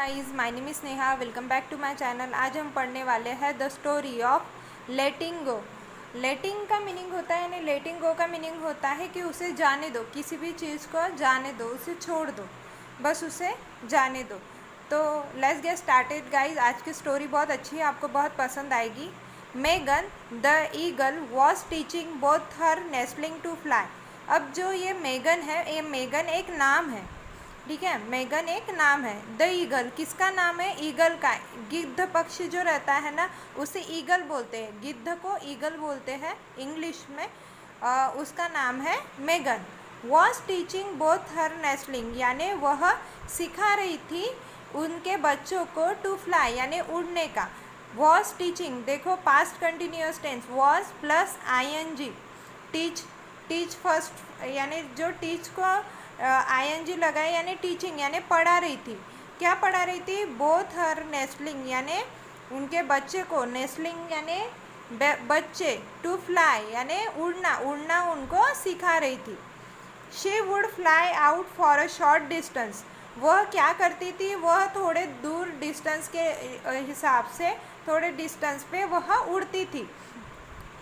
Guys, my name is Sneha. Welcome back to my channel. आज हम पढ़ने वाले हैं the story of letting go. Letting का मीनिंग होता है यानी लेटिंग गो का मीनिंग होता है कि उसे जाने दो, किसी भी चीज़ को जाने दो, उसे छोड़ दो, बस उसे जाने दो। तो लेट्स गेट स्टार्टेड गाइस। आज की स्टोरी बहुत अच्छी है, आपको बहुत पसंद आएगी। Megan the eagle was teaching both her nestling to fly. अब जो ये मेगन है, ये मेगन एक नाम है, ठीक है। मेगन एक नाम है। द ईगल किसका नाम है? ईगल का। गिद्ध पक्षी जो रहता है ना, उसे ईगल बोलते हैं, गिद्ध को ईगल बोलते हैं इंग्लिश में। उसका नाम है Megan. Was teaching both her nestling, यानी वह सिखा रही थी उनके बच्चों को टू फ्लाई यानी उड़ने का। वॉज टीचिंग, देखो past continuous tense, was plus ING। Teach first, यानी जो टीच को ING लगाए यानी टीचिंग, यानी पढ़ा रही थी। क्या पढ़ा रही थी? बोथ हर नेस्टलिंग, यानी उनके बच्चे को, नेस्टलिंग यानी बच्चे, टू फ्लाई यानी उड़ना, उड़ना उनको सिखा रही थी। She would fly out for a short distance, वह क्या करती थी? वह थोड़े दूर डिस्टेंस के हिसाब से, थोड़े डिस्टेंस पे वह उड़ती थी।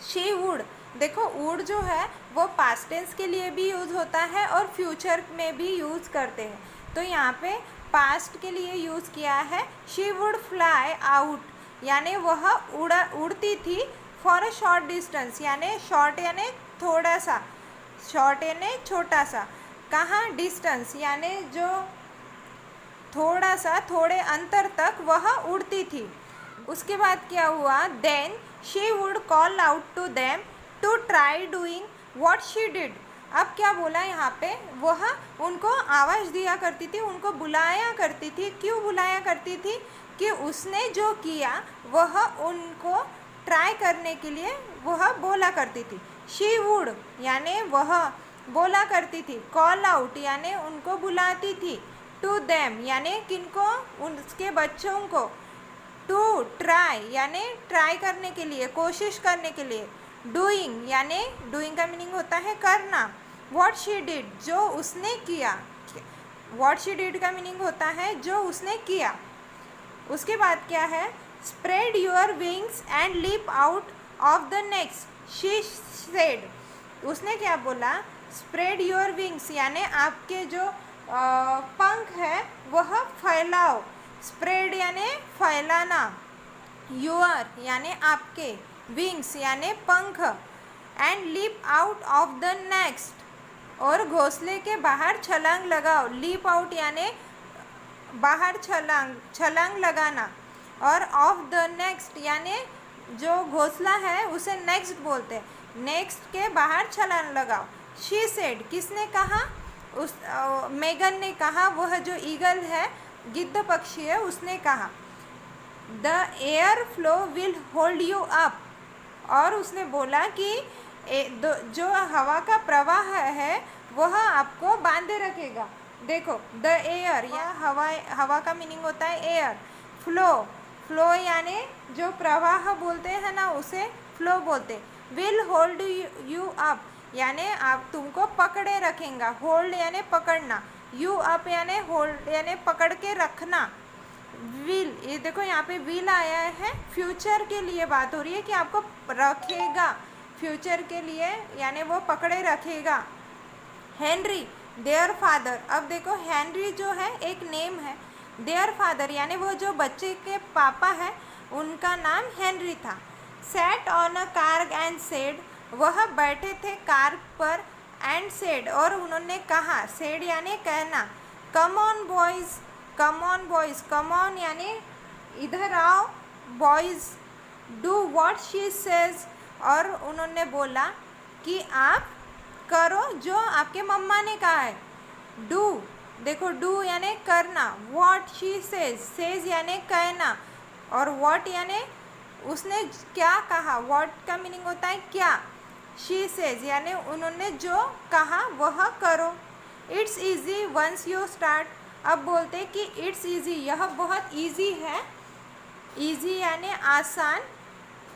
शी वुड, देखो वुड जो है वो पास्ट टेंस के लिए भी यूज़ होता है और फ्यूचर में भी यूज़ करते हैं। तो यहाँ पे पास्ट के लिए यूज़ किया है। शी वुड फ्लाई आउट, यानी वह उड़ती थी। फॉर अ शॉर्ट डिस्टेंस, यानी शॉर्ट यानी थोड़ा सा, शॉर्ट यानी छोटा सा। कहाँ? डिस्टेंस यानी जो थोड़ा सा, थोड़े अंतर तक वह उड़ती थी। उसके बाद क्या हुआ? Then she would call out to them to try doing what she did. अब क्या बोला यहाँ पे? वह उनको आवाज़ दिया करती थी, उनको बुलाया करती थी। क्यों बुलाया करती थी? कि उसने जो किया वह उनको ट्राई करने के लिए वह बोला करती थी। शी वुड यानी वह बोला करती थी। कॉल आउट यानी उनको बुलाती थी। टू देम यानी किनको? उसके बच्चों को। टू ट्राई यानी ट्राई करने के लिए, कोशिश करने के लिए। डूइंग यानी डूइंग का मीनिंग होता है करना। व्हाट शी डिड, जो उसने किया। व्हाट शी डिड का मीनिंग होता है जो उसने किया। उसके बाद क्या है? Spread your wings and leap out of the next she said. उसने क्या बोला? स्प्रेड योर विंग्स यानी आपके जो पंख है वह फैलाओ। स्प्रेड यानी फैलाना, योर यानी आपके, विंग्स यानी पंख, and leap out of the next, और घोंसले के बाहर छलांग लगाओ। लीप आउट यानी बाहर छलांग लगाना, और ऑफ द नेक्स्ट यानी जो घोंसला है उसे नेक्स्ट बोलते हैं, नेक्स्ट के बाहर छलांग लगाओ। शी सेड, किसने कहा? उस मेगन ने कहा, वह जो ईगल है, गिद्ध पक्षी है, उसने कहा। The air flow will hold you up, और उसने बोला कि जो हवा का प्रवाह है वह आपको बांधे रखेगा। देखो द एयर या हवा का मीनिंग होता है एयर। फ्लो यानी जो प्रवाह बोलते हैं ना, उसे फ्लो बोलते। विल होल्ड यू अप यानी आप तुमको पकड़े रखेगा। होल्ड यानी पकड़ना, यू अप यानी होल्ड यानी पकड़ के रखना। विल, ये देखो यहाँ पे विल आया है, फ्यूचर के लिए बात हो रही है कि आपको रखेगा, फ्यूचर के लिए यानी वो पकड़े रखेगा। हेनरी देयर फादर, अब देखो हेनरी जो है एक नेम है, देयर फादर यानी वो जो बच्चे के पापा है उनका नाम हेनरी था। Sat on a car and said, वह बैठे थे कार पर, एंड सेड और उन्होंने कहा, सेड यानी कहना। Come on boys, come on boys, come on यानी इधर आओ, boys do what she says, और उन्होंने बोला कि आप करो जो आपके मम्मा ने कहा है। डू, देखो डू यानी करना, व्हाट शी सेज, सेज यानी कहना, और व्हाट यानी उसने क्या कहा। व्हाट का मीनिंग होता है क्या। शी सेज यानी उन्होंने जो कहा वह करो। It's easy once you start, अब बोलते कि इट्स ईजी, यह बहुत ईजी है। ईजी यानी आसान।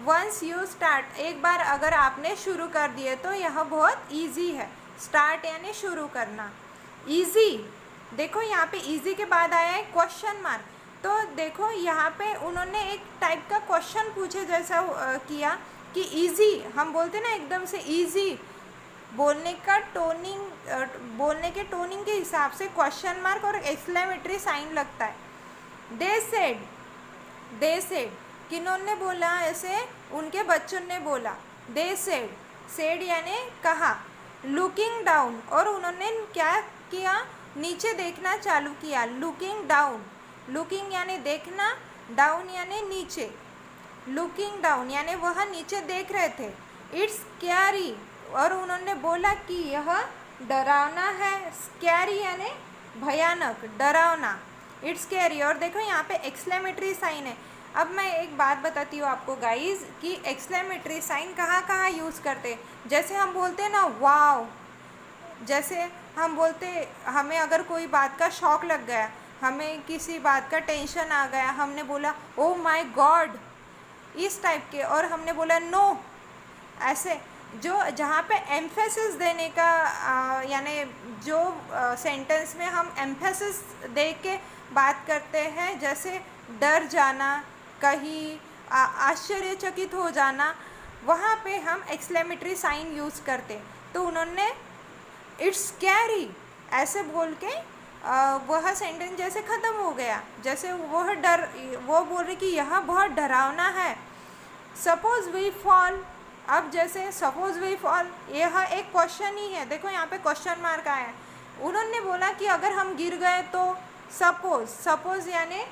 वंस यू स्टार्ट, एक बार अगर आपने शुरू कर दिए तो यह बहुत ईजी है। स्टार्ट यानी शुरू करना। ईजी, देखो यहाँ पे ईजी के बाद आया है क्वेश्चन मार्क। तो देखो यहाँ पे उन्होंने एक टाइप का क्वेश्चन पूछे जैसा किया कि इजी, हम बोलते ना एकदम से इजी, बोलने के टोनिंग के हिसाब से क्वेश्चन मार्क और एक्सक्लेमेटरी साइन लगता है। दे सेड किन्होंने बोला ऐसे, उनके बच्चों ने बोला। दे सेड यानी कहा। लुकिंग डाउन, और उन्होंने क्या किया, नीचे देखना चालू किया। लुकिंग डाउन, लुकिंग यानी देखना, डाउन यानी नीचे। लुकिंग डाउन यानी वह नीचे देख रहे थे। इट्स स्कैरी, और उन्होंने बोला कि यह डरावना है। स्कैरी यानी भयानक, डरावना। इट्स स्कैरी, और देखो यहाँ पे एक्सक्लेमेटरी साइन है। अब मैं एक बात बताती हूँ आपको गाइज कि एक्सक्लेमेटरी साइन कहाँ कहाँ यूज़ करते हैं। जैसे हम बोलते हैं ना वाव, जैसे हम बोलते, हमें अगर कोई बात का शॉक लग गया, हमें किसी बात का टेंशन आ गया, हमने बोला ओ माय गॉड, इस टाइप के। और हमने बोला नो, ऐसे जो जहाँ पे एम्फेसिस देने का यानी जो सेंटेंस में हम एम्फेसिस दे के बात करते हैं, जैसे डर जाना, कहीं आश्चर्यचकित हो जाना, वहाँ पे हम एक्सक्लेमेटरी साइन यूज़ करते। तो उन्होंने इट्स स्कैरी ऐसे बोल के वह सेंटेंस जैसे ख़त्म हो गया, जैसे वो बोल रहे कि यह बहुत डरावना है। सपोज वी फॉल, अब जैसे सपोज वी फॉल, यह एक क्वेश्चन ही है, देखो यहाँ पे क्वेश्चन मार्क आया है। उन्होंने बोला कि अगर हम गिर गए तो, सपोज यानी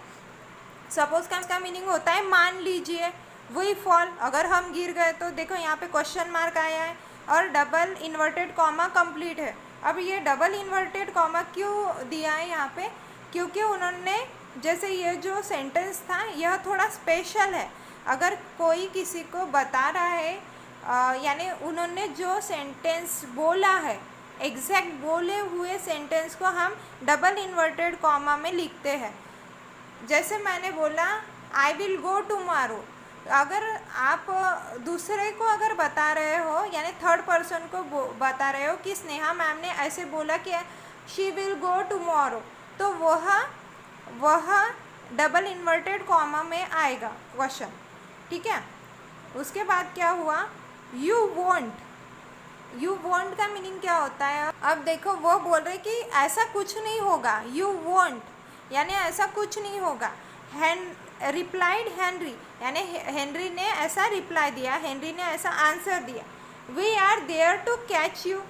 सपोज का मीनिंग होता है मान लीजिए। वी फॉल, अगर हम गिर गए तो, देखो यहाँ पे क्वेश्चन मार्क आया है और डबल इन्वर्टेड कॉमा कंप्लीट है। अब ये डबल इन्वर्टेड कॉमा क्यों दिया है यहाँ पे, क्योंकि उन्होंने जैसे ये जो सेंटेंस था यह थोड़ा स्पेशल है। अगर कोई किसी को बता रहा है यानी उन्होंने जो सेंटेंस बोला है, एग्जैक्ट बोले हुए सेंटेंस को हम डबल इन्वर्टेड कॉमा में लिखते हैं। जैसे मैंने बोला आई विल गो टुमारो, अगर आप दूसरे को अगर बता रहे हो यानी थर्ड पर्सन को बता रहे हो कि स्नेहा मैम ने ऐसे बोला कि शी विल गो टुमारो, तो वह डबल इन्वर्टेड कॉमा में आएगा क्वेश्चन, ठीक है। उसके बाद क्या हुआ, यू वॉन्ट का मीनिंग क्या होता है। अब देखो वो बोल रहे कि ऐसा कुछ नहीं होगा, यू वॉन्ट यानी ऐसा कुछ नहीं होगा। रिप्लाइड हेनरी यानी हेनरी ने ऐसा रिप्लाई दिया, हेनरी ने ऐसा आंसर दिया। We are there to catch you,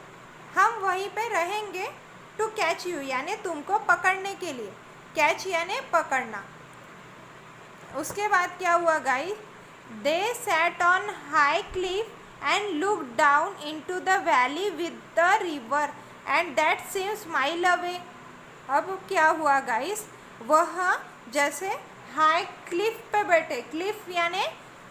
हम वहीं पे रहेंगे। टू कैच यू यानी तुमको पकड़ने के लिए, कैच यानी पकड़ना। उसके बाद क्या हुआ guys, they sat on high Cliff and look down into the valley with the river and that seems mile away. अब क्या हुआ गाइस, वह जैसे हाई क्लिफ पे बैठे, क्लिफ यानी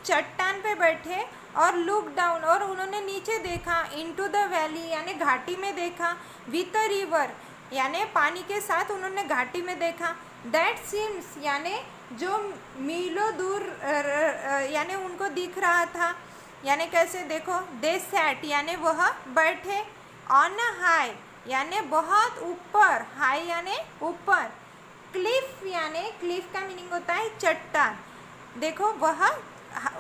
चट्टान पे बैठे, और लुक डाउन और उन्होंने नीचे देखा, इनटू द वैली यानी घाटी में देखा, विथ द रिवर यानी पानी के साथ उन्होंने घाटी में देखा। दैट सीम्स यानी जो मीलों दूर यानी उनको दिख रहा था, यानी कैसे देखो, दे सैट यानी वह बैठे, ऑन अ हाई यानी बहुत ऊपर, हाई यानी ऊपर, क्लिफ यानी क्लिफ का मीनिंग होता है चट्टान, देखो वह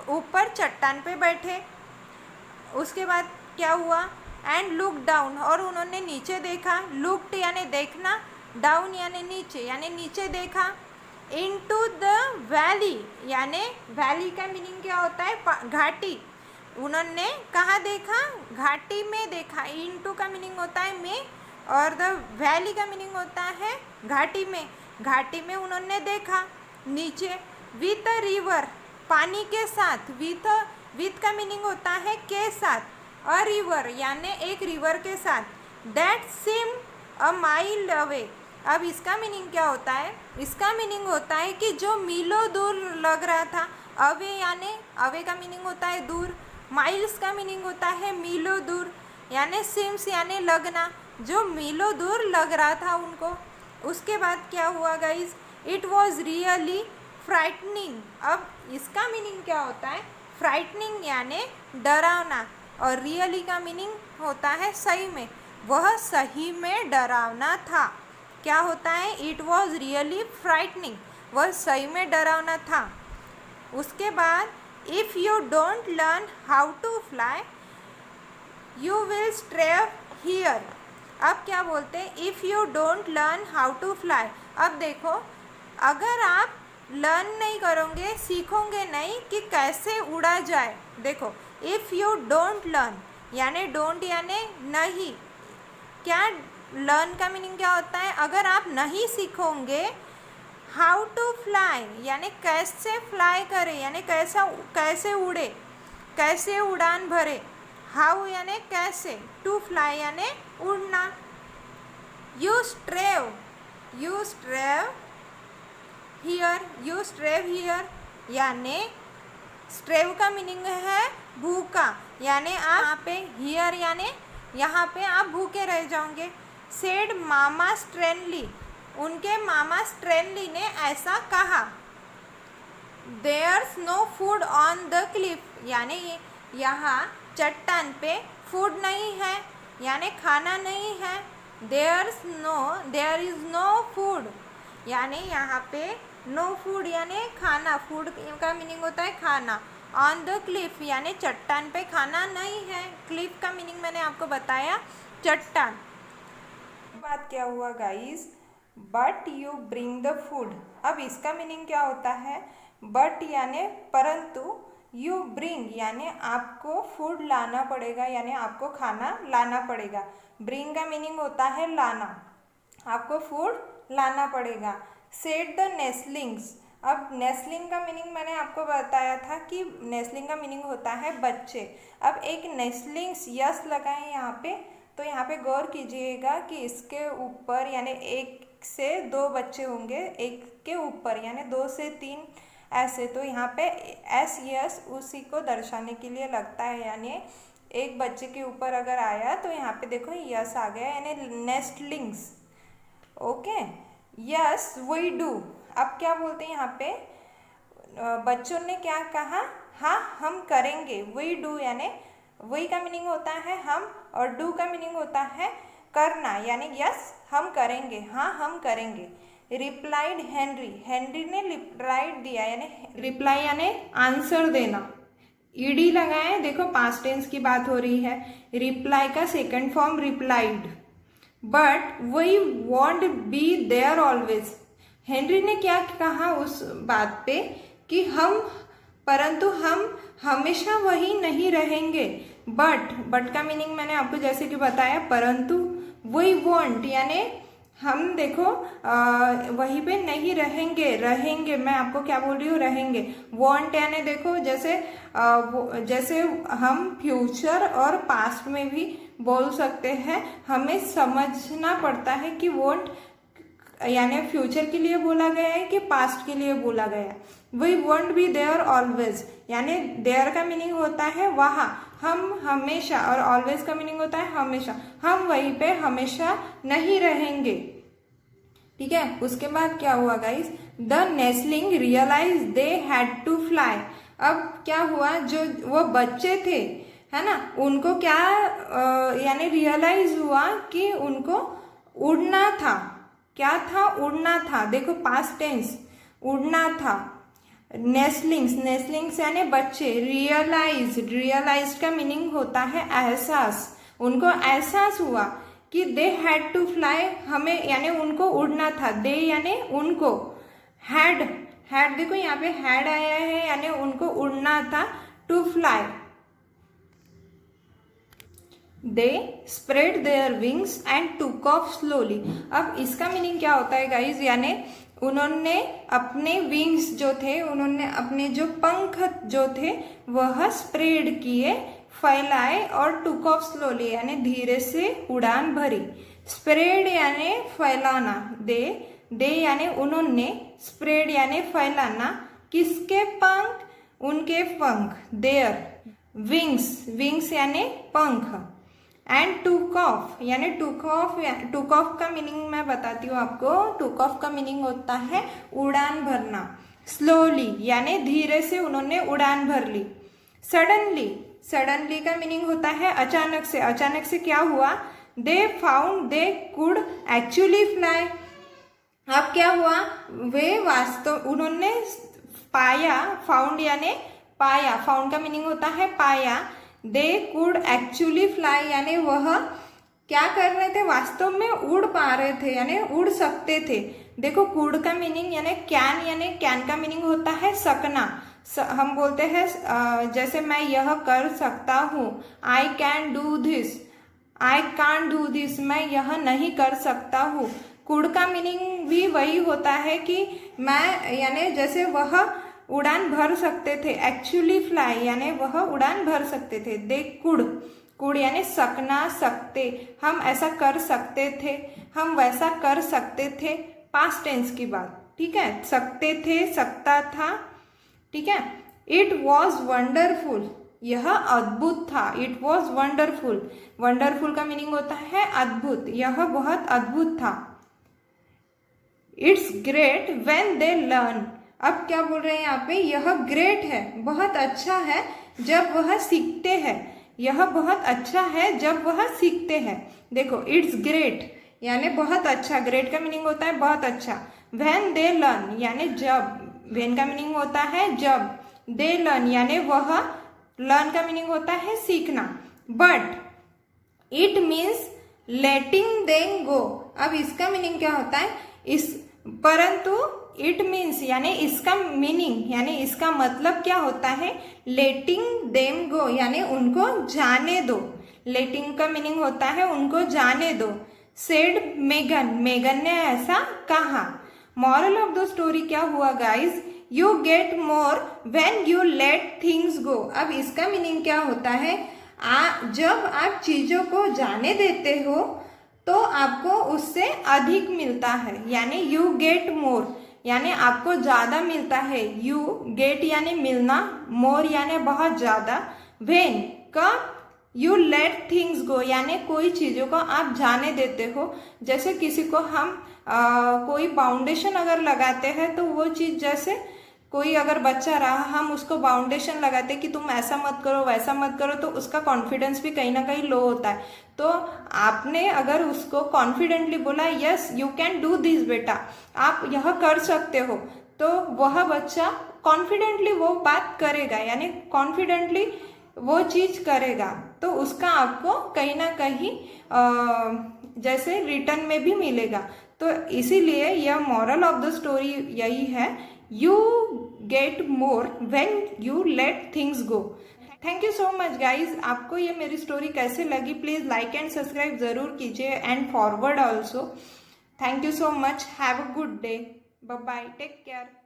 ऊपर चट्टान पे बैठे। उसके बाद क्या हुआ, एंड लुक डाउन और उन्होंने नीचे देखा, लुक्ड यानी देखना, डाउन यानी नीचे देखा, इनटू द वैली यानी वैली का मीनिंग क्या होता है, घाटी, उन्होंने कहाँ देखा, घाटी में देखा। इनटू का मीनिंग होता है में, और द वैली का मीनिंग होता है घाटी में, घाटी में उन्होंने देखा नीचे। विथ अ रिवर पानी के साथ, विथ का मीनिंग होता है के साथ, अ रिवर यानी एक रिवर के साथ, that seem a mile away. अब इसका मीनिंग क्या होता है, इसका मीनिंग होता है कि जो मीलों दूर लग रहा था। अवे यानी अवे का मीनिंग होता है दूर, माइल्स का मीनिंग होता है मीलों दूर, यानी सिम्स यानी लगना, जो मीलों दूर लग रहा था उनको। उसके बाद क्या हुआ guys, it was really frightening. अब इसका मीनिंग क्या होता है, फ्राइटनिंग यानी डरावना, और रियली का मीनिंग होता है सही में, वह सही में डरावना था। क्या होता है, इट वॉज रियली फ्राइटनिंग। वह सही में डरावना था। उसके बाद if you don't learn how to fly you will starve here. अब क्या बोलते हैं, if you don't learn how to fly. अब देखो, अगर आप लर्न नहीं करोगे, सीखोगे नहीं कि कैसे उड़ा जाए। देखो, इफ़ यू डोंट लर्न यानी डोंट यानी नहीं, क्या लर्न का मीनिंग क्या होता है, अगर आप नहीं सीखोगे हाउ टू फ्लाई यानी कैसे फ्लाई करे, यानी कैसे उड़े, कैसे उड़ान भरे। हाउ यानी कैसे, टू फ्लाई यानी उड़ना। यू स्ट्रेव हियर यानी स्ट्रेव का मीनिंग है भूखा, यानी आप यहाँ पे हियर यानी यहाँ पे आप भूखे रह जाओगे। सेड मामा स्ट्रेनली, उनके मामा स्ट्रेनली ने ऐसा कहा। There's no food on the cliff यानी यहाँ चट्टान पे फूड नहीं है यानी खाना नहीं है। देयर इज़ नो फूड यानी यहाँ पे नो फूड यानी खाना, फूड का मीनिंग होता है खाना। ऑन द क्लिफ यानी चट्टान पे खाना नहीं है। क्लिफ का मीनिंग मैंने आपको बताया, चट्टान। बात क्या हुआ guys, but you bring the food. अब इसका मीनिंग क्या होता है, बट यानी परंतु, यू ब्रिंग यानी आपको फूड लाना पड़ेगा, यानी आपको खाना लाना पड़ेगा। ब्रिंग का मीनिंग होता है लाना, आपको फूड लाना पड़ेगा। Said the nestlings. अब नेस्लिंग का मीनिंग मैंने आपको बताया था कि नेस्लिंग का मीनिंग होता है बच्चे। अब एक नेस्लिंग्स यस लगाएं यहाँ पे, तो यहाँ पे गौर कीजिएगा कि इसके ऊपर यानी 1 से 2 बच्चे होंगे, एक के ऊपर यानी 2 से 3 ऐसे। तो यहाँ पे एस यस उसी को दर्शाने के लिए लगता है, यानी एक बच्चे के ऊपर अगर आया तो यहाँ पे देखो यस आ गया, यानी nestlings. Okay, yes we do. अब क्या बोलते हैं यहाँ पे, बच्चों ने क्या कहा, हाँ हम करेंगे। वी डू यानी वी का मीनिंग होता है हम, और डू का मीनिंग होता है करना, यानी यस हम करेंगे, हाँ हम करेंगे। रिप्लाइड हेनरी, हेनरी ने रिप्लाइड दिया, यानी रिप्लाई यानी आंसर देना। ईडी लगाए, देखो पास्ट टेंस की बात हो रही है। रिप्लाई का second form replied. But we won't be there always. Henry ने क्या कहा उस बात पे कि परंतु हम हमेशा वही नहीं रहेंगे। बट का मीनिंग मैंने आपको जैसे कि बताया, परंतु। वी वॉन्ट यानी हम देखो वहीं पे नहीं रहेंगे मैं आपको क्या बोल रही हूँ, रहेंगे। वॉन्ट यानी देखो जैसे हम फ्यूचर और पास्ट में भी बोल सकते हैं, हमें समझना पड़ता है कि वॉन्ट यानी फ्यूचर के लिए बोला गया है कि पास्ट के लिए बोला गया है। We won't be there always यानी देयर का मीनिंग होता है वहाँ, हम हमेशा, और ऑलवेज का मीनिंग होता है हमेशा, हम वहीं पे हमेशा नहीं रहेंगे। ठीक है, उसके बाद क्या हुआ guys, the nestling realise they had to fly. अब क्या हुआ, जो वो बच्चे थे है ना, उनको क्या यानी रियलाइज हुआ कि उनको उड़ना था। क्या था, उड़ना था। देखो पास्ट टेंस, उड़ना था। नेस्लिंग्स यानी बच्चे। रियलाइज का मीनिंग होता है एहसास। उनको एहसास हुआ कि दे हैड टू फ्लाई, हमें यानी उनको उड़ना था। दे यानी उनको, हैड देखो यहाँ पे हैड आया है यानी उनको उड़ना था। To fly, they spread their wings and took off slowly. अब इसका मीनिंग क्या होता है गाइज, यानी उन्होंने अपने विंग्स जो थे, उन्होंने अपने जो पंख जो थे वह स्प्रेड किए, फैलाए, और टूक ऑफ स्लोली यानी धीरे से उड़ान भरी। स्प्रेड यानी फैलाना, दे यानी उन्होंने, स्प्रेड यानी फैलाना। किसके पंख, उनके पंख। देयर विंग्स यानी पंख। एंड टूक ऑफ यानी टूक ऑफ का मीनिंग मैं बताती हूँ आपको। टूक ऑफ का मीनिंग होता है उड़ान भरना। स्लोली यानी धीरे से उन्होंने उड़ान भर ली। सडनली का मीनिंग होता है अचानक से। अचानक से क्या हुआ, they found they could actually fly. अब क्या हुआ, वे वास्तव उन्होंने पाया, फाउंड यानी पाया, फाउंड का मीनिंग होता है पाया। दे कुड एक्चुअली फ्लाई यानी वह क्या कर रहे थे, वास्तव में उड़ पा रहे थे यानी उड़ सकते थे। देखो कुड का मीनिंग यानी कैन का मीनिंग होता है सकना। हम बोलते हैं जैसे मैं यह कर सकता हूँ, I can do this, I can't do this, मैं यह नहीं कर सकता हूँ। कुड का मीनिंग भी वही होता है कि मैं यानी जैसे वह उड़ान भर सकते थे, एक्चुअली फ्लाई यानी वह उड़ान भर सकते थे। दे कुड, कुड यानी सकना, सकते, हम ऐसा कर सकते थे, हम वैसा कर सकते थे, पास्ट टेंस की बात, ठीक है, सकते थे, सकता था, ठीक है। इट वॉज वंडरफुल, यह अद्भुत था, इट वॉज वंडरफुल, वंडरफुल का मीनिंग होता है अद्भुत, यह बहुत अद्भुत था। It's great when they learn, अब क्या बोल रहे हैं यहाँ पे, यह ग्रेट है, बहुत अच्छा है जब वह सीखते हैं, यह बहुत अच्छा है जब वह सीखते हैं। देखो इट्स ग्रेट यानी बहुत अच्छा, ग्रेट का मीनिंग होता है बहुत अच्छा। व्हेन दे लर्न यानी जब, व्हेन का मीनिंग होता है जब, दे लर्न यानी वह, लर्न का मीनिंग होता है सीखना। But it means letting them go, अब इसका मीनिंग क्या होता है, इस परंतु इट मीन्स यानी इसका मीनिंग यानी इसका मतलब क्या होता है, लेटिंग देम गो यानी उनको जाने दो, लेटिंग का मीनिंग होता है उनको जाने दो। सेड मेगन, मेगन ने ऐसा कहा। मॉरल ऑफ द स्टोरी क्या हुआ guys, you get more when you let things go, अब इसका मीनिंग क्या होता है, जब आप चीजों को जाने देते हो तो आपको उससे अधिक मिलता है, यानी यू गेट मोर यानी आपको ज्यादा मिलता है। यू गेट यानी मिलना, मोर यानी बहुत ज्यादा। व्हेन कब, यू लेट थिंग्स गो यानी कोई चीजों को आप जाने देते हो। जैसे किसी को हम कोई बाउंडेशन अगर लगाते हैं तो वो चीज, जैसे कोई अगर बच्चा रहा, हम उसको बाउंडेशन लगाते कि तुम ऐसा मत करो वैसा मत करो, तो उसका कॉन्फिडेंस भी कहीं ना कहीं लो होता है। तो आपने अगर उसको कॉन्फिडेंटली बोला yes you can do this बेटा, आप यह कर सकते हो, तो वह बच्चा कॉन्फिडेंटली वो बात करेगा यानी कॉन्फिडेंटली वो चीज करेगा, तो उसका आपको कहीं ना कहीं जैसे रिटर्न में भी मिलेगा। तो इसीलिए यह मॉरल ऑफ द स्टोरी यही है, you get more when you let things go. Thank you so much guys, आपको ये मेरी स्टोरी कैसे लगी प्लीज लाइक एंड सब्सक्राइब जरूर कीजिए and forward also. Thank you so much, have a good day, bye bye, take care.